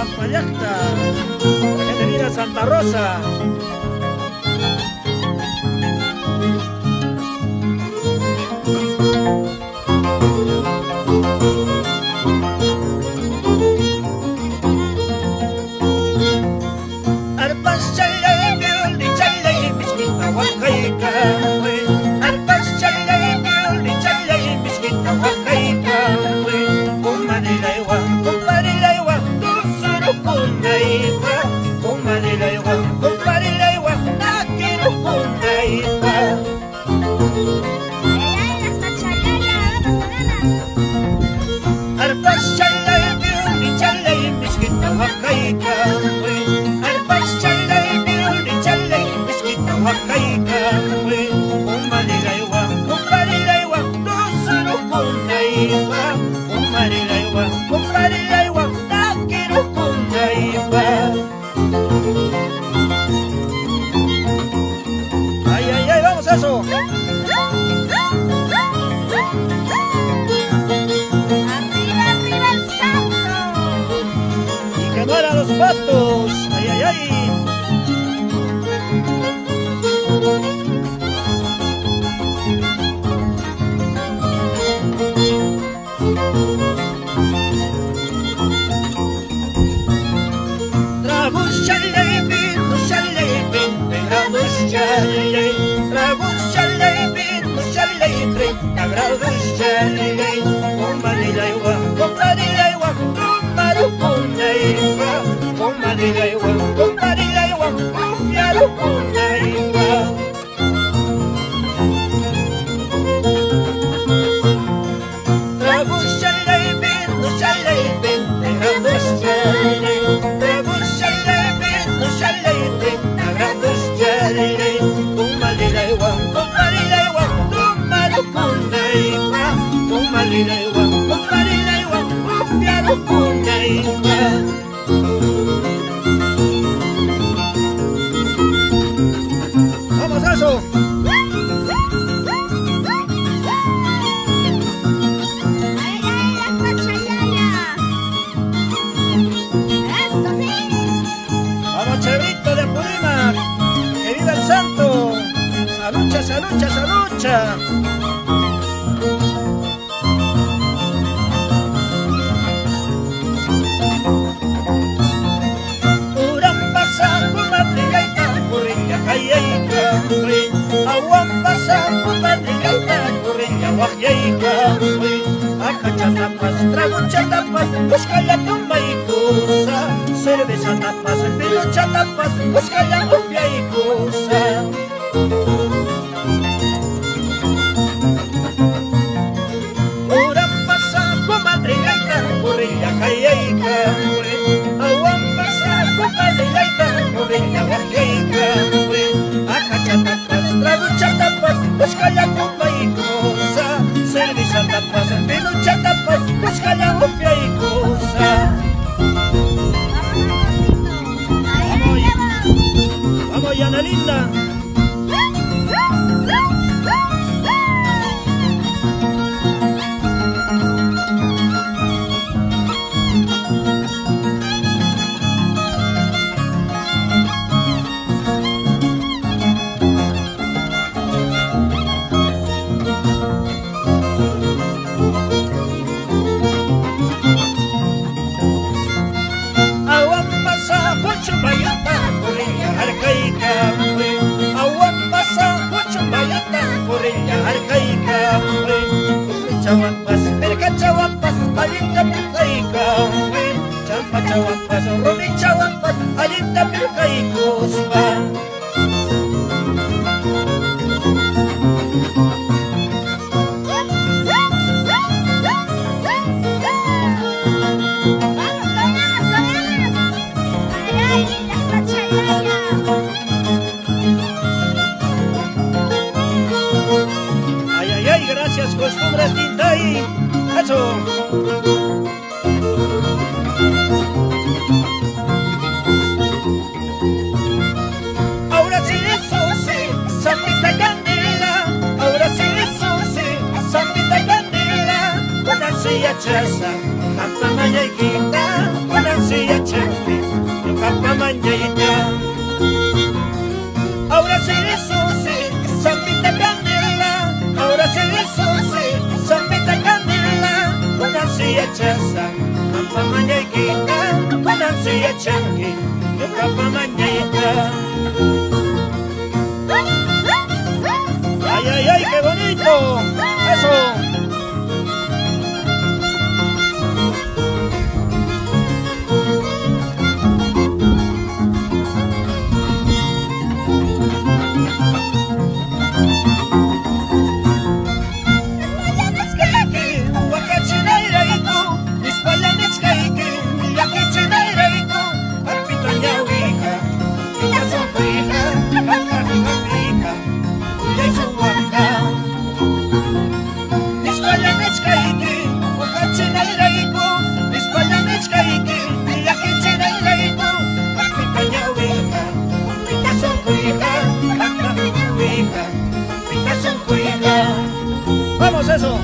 Pampallacta, la gente viene a Santa Rosa. Arpas chalay, violli chalay, miskita wakayka. Arpas chalay, violli chalay, miskita wakayka. Kumanilaywan, kumparilaywan, tusurukunaypa. Kumanilaywan, kumparilaywan, nakirukunaypa. Arpas chalay, violli chalay, miskita wakayka. Arpas chalay, violli chalay, miskita wakayka. Kumanilaywan, kumparilaywan, tusurukunaypa. Kumanilaywan, kumparilaywan, nakirukunaypa. Ay, ay, ay, vamos a eso. Arriba, arriba el santo. Y que mueran los patos. Ay, ay, ay. Trabus chalay, binus chalay, grados chalay. Trabus chalay, binus chalay, 30 grados chalay. Kumanilaywan, kumparilaywan, tumarukunaypa. Kumanilaywan, kumparilaywan, kumyarukunaypa. Trabus chalay, binus chalay, 20 grados chalay. Trabus chalay, binus chalay, 30 grados chalay. Kumanilaywan, kumparilaywan, tumarukunaypa. Kumanilaywan, kumparilaywan, kumyarukunaypa. ¡Vamos a eso! Ay, ay, la pachalaya. Eso sí. ¡Vamos, Chebrito de Purímac! ¡Que viva el santo! ¡Salucha, salucha, salucha! Urang pasa kumadrigaita, kurilla kayayka. Awan pasa kumadrigaita, kurilla wakyayka. Akacha tapas, tragucha tapas, buscala tumay kusa. Cerveza tapas, pilucha tapas, buscala upya y kusa. Urang pasa kumadrigaita, kurilla kayayka. Awan pasa kumadrigaita, kurilla wakyayka. Akacha tapas, tragucha tapas, buscala tumay kusa. Cerveza tapas, pilucha tapas, buscala upya y kusa. Ay, ay, ay, Vamos, Yana linda. Awan pasa Huachumbayata, Corilla arcaica. Awan pasa Huachumbayata, Corilla arcaica. Chawapas, Chawapas, Alinda Pircaica. Champa Chawapas, Romi Chawapas, Alinda Pircaicos. Ay, ay, ay, gracias, costumbres Tintay. Eso. changi, yuka pamañaita. Ay, ay, ay, qué bonito. Eso. Vamos, eso.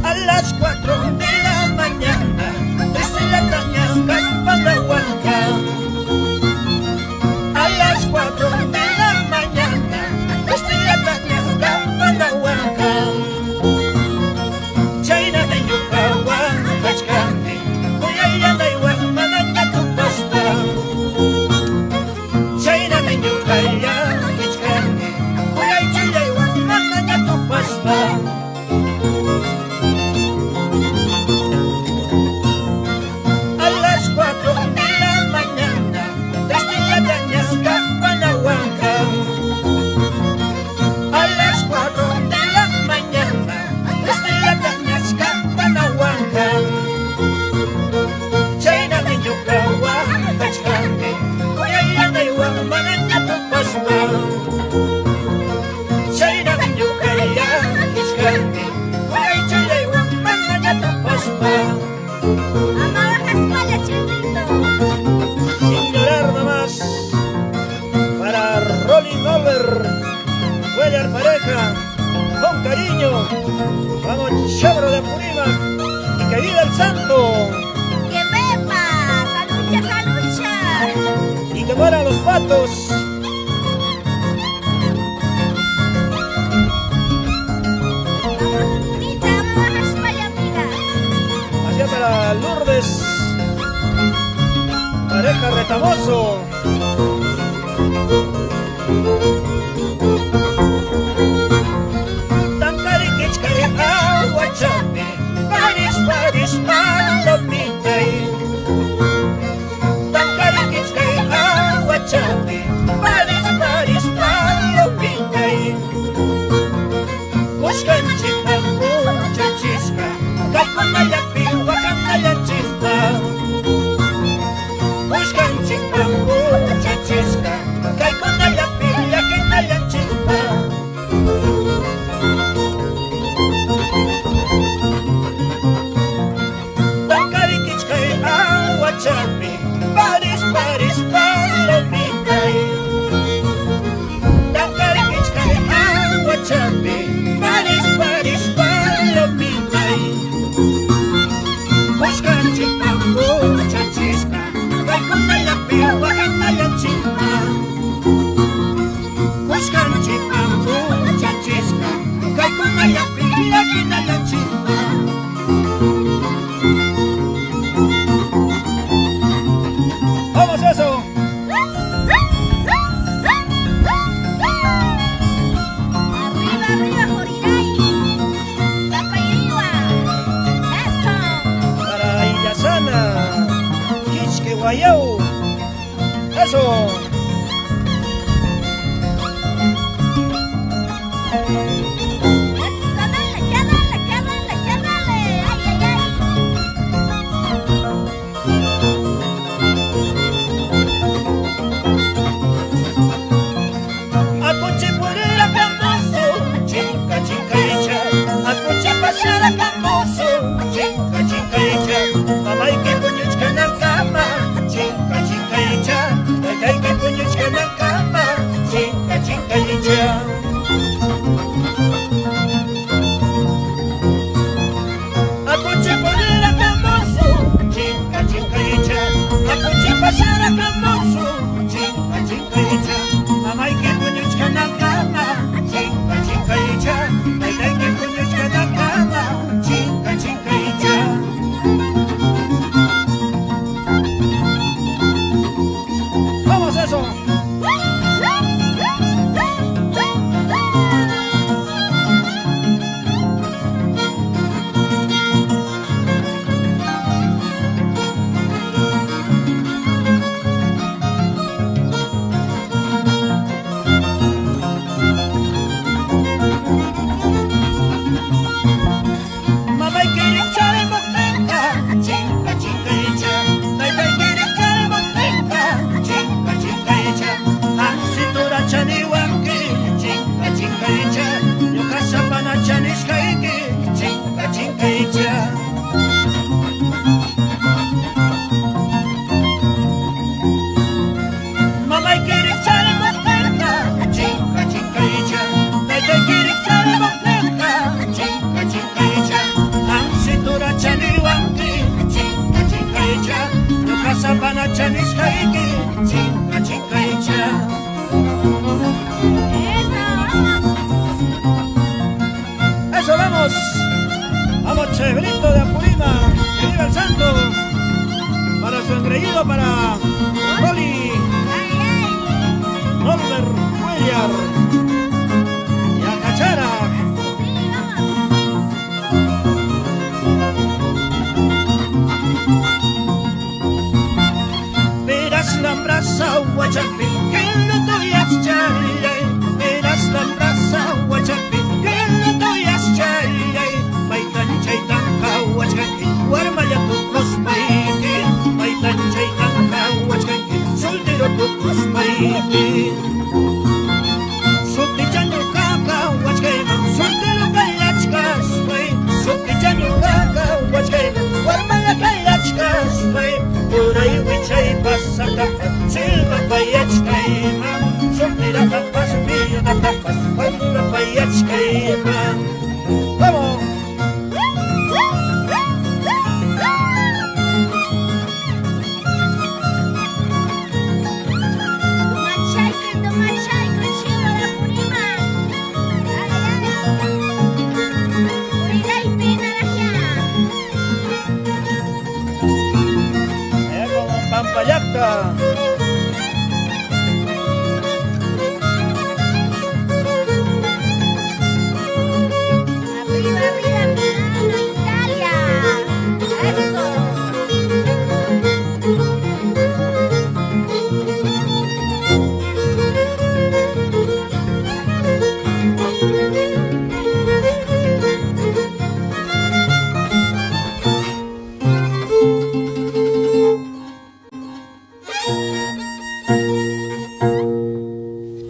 A las 4 de la mañana, desde la caña campana huanca. A las 4 de la mañana, desde la caña campana huanca. China de Yukawa, Hachkandi, Kuyaya de Huanmananga tu pasta. China de Yukaya, Hachkandi, Kuyaya de Huanmananga tu pasta. A las 4 de la mañana, desde la caña campana huanca. A las 4 de la mañana, desde la caña campana huanca. China de Yukawa, Hachkandi, Kuyaya de Huanmananga tu pasta. China de Yukaya, Hachkandi, Kuyaya de Huanmananga tu pasta. Sin llorar nomás, para Rolling Over, Weller pareja, con cariño, vamos Chabro de Apurímac, y que viva el santo, ¡Que beba! ¡Salucha, salucha! y que mueran los patos. Hacia para Lourdes, pareja Retamoso. Tancariquichcari aguachame, paris, paris, palomintay. Tancariquichcari aguachame, paris, paris, palomintay. Buscanchita, muchachisca, calconalapi, guacanalachispa. Buscanchita, muchachisca, calconalapi, guacanalachispa. Tancariquichcay aguachame, paris, paris, palomintay. Tancariquichcay aguachame, paris, paris, palomintay. Buscanchita, muchachisca, calconalapi, guacanalachispa. Buscanchita, muchachisca, calconalapi, guacanalachispa. ¡Vamos eso! Arriba, arriba, Jorinay. Tapa y arriba. Eso. Para Illasana, Quisque Guayau. Eso. Eso, dale, que dale, que dale, que dale. Ay, ay, ay. Acoche por el acamoso, chica, chica hecha. Acoche pasar acamoso, chica, chica hecha. Mamá y que puñuchca en la cama, chica, chica hecha. Ay, que taiki, chinca, chinca y cha. Eso, vamos. Vamos, Cheverito de Apurímac, que viva el santo. Para su engreído, para Rolly, Norbert, Cuellar y a Cachara. Verás la brasa, Huachapi, que no te voy a echar. Verás la brasa, Huachapi, que no te voy a echar. Maitan chaitan Huachapi, guarmaya tu cospaiki. Maitan chaitan Huachapi, soltero tu cospaiki. Sutichaño kaka Huachkayma, soltero kayachkaspay. Sutichaño kaka Huachkayma, guarmaya kayachkaspay. Puray wichay pasakaka, silva payachkayma. Soltera tapas, viuda tapas, guarma payachkayma.